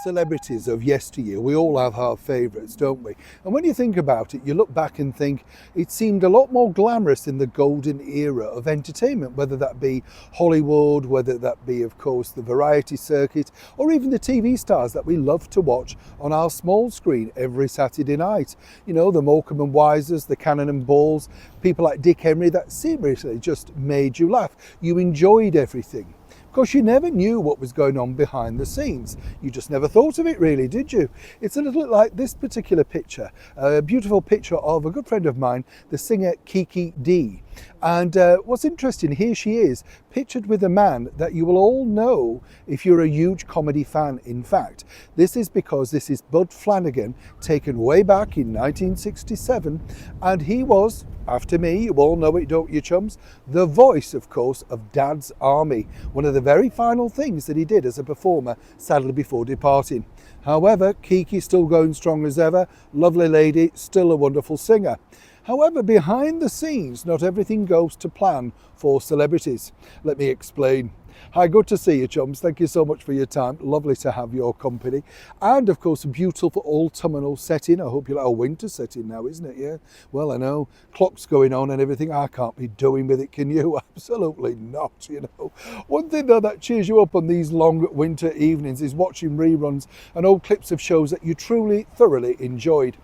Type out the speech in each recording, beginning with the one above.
Celebrities of yesteryear, we all have our favourites, don't we? And when you think about it, you look back and think it seemed a lot more glamorous in the golden era of entertainment, whether that be Hollywood, whether that be, of course, the variety circuit, or even the TV stars that we love to watch on our small screen every Saturday night. You know, the Morecambe and Wisers, the Cannon and Balls, people like Dick Henry, that seriously just made you laugh. You enjoyed everything. Of course, you never knew what was going on behind the scenes. You just never thought of it, really, did you? It's a little like this particular picture, a beautiful picture of a good friend of mine, the singer Kiki Dee. And what's interesting, here she is, pictured with a man that you will all know if you're a huge comedy fan. In fact, this is because this is Bud Flanagan, taken way back in 1967, and he was, after me, you all know it, don't you, chums, the voice, of course, of Dad's Army, one of the very final things that he did as a performer, sadly before departing. However, Kiki's still going strong as ever, lovely lady, still a wonderful singer. However, behind the scenes, not everything goes to plan for celebrities. Let me explain. Hi, good to see you, chums. Thank you so much for your time. Lovely to have your company. And, of course, a beautiful autumnal setting. I hope you like a winter setting now, isn't it? Yeah. Well, I know. Clocks going on and everything. I can't be doing with it, can you? Absolutely not, you know. One thing, though, that cheers you up on these long winter evenings is watching reruns and old clips of shows that you truly, thoroughly enjoyed.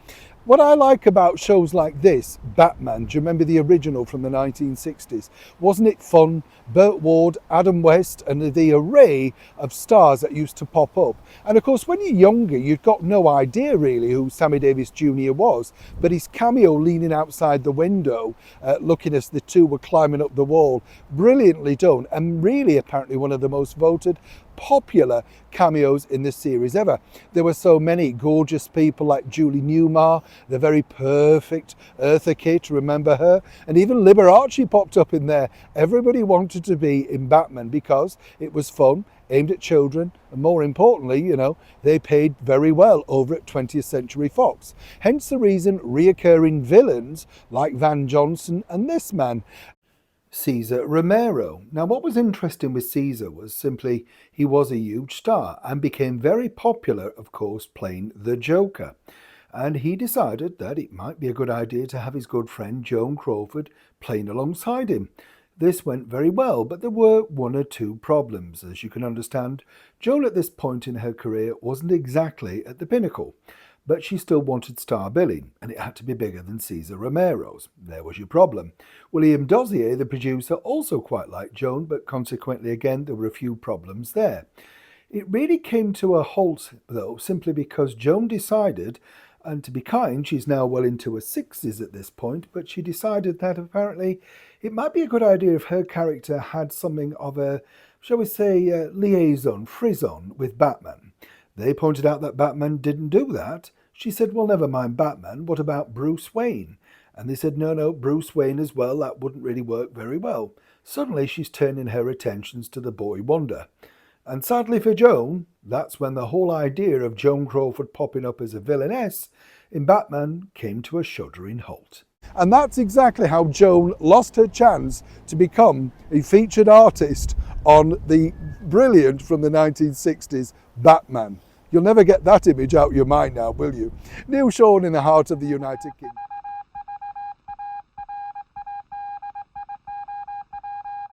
What I like about shows like this, Batman, do you remember the original from the 1960s? Wasn't it fun? Burt Ward, Adam West, and the array of stars that used to pop up. And of course, when you're younger, you've got no idea really who Sammy Davis Jr. was, but his cameo leaning outside the window, looking as the two were climbing up the wall, brilliantly done, and really apparently one of the most voted popular cameos in the series ever. There were so many gorgeous people like Julie Newmar, the very perfect Eartha Kitt, remember her? And even Liberace popped up in there. Everybody wanted to be in Batman because it was fun, aimed at children, and more importantly, you know, they paid very well over at 20th Century Fox. Hence the reason reoccurring villains like Van Johnson and this man, Cesar Romero. Now, what was interesting with Cesar was simply he was a huge star and became very popular, of course, playing the Joker. And he decided that it might be a good idea to have his good friend Joan Crawford playing alongside him. This went very well, but there were one or two problems. As you can understand, Joan at this point in her career wasn't exactly at the pinnacle, but she still wanted star billing, and it had to be bigger than Cesar Romero's. There was your problem. William Dozier, the producer, also quite liked Joan, but consequently again there were a few problems there. It really came to a halt, though, simply because Joan decided, and to be kind, she's now well into her 60s at this point, but she decided that apparently it might be a good idea if her character had something of a, shall we say, liaison, frisson with Batman. They pointed out that Batman didn't do that. She said, well, never mind Batman, what about Bruce Wayne? And they said, no, Bruce Wayne as well, that wouldn't really work very well. Suddenly she's turning her attentions to the boy wonder. And sadly for Joan, that's when the whole idea of Joan Crawford popping up as a villainess in Batman came to a shuddering halt. And that's exactly how Joan lost her chance to become a featured artist on the brilliant from the 1960s Batman. You'll never get that image out of your mind now, will you? Neil Sean in the heart of the United Kingdom.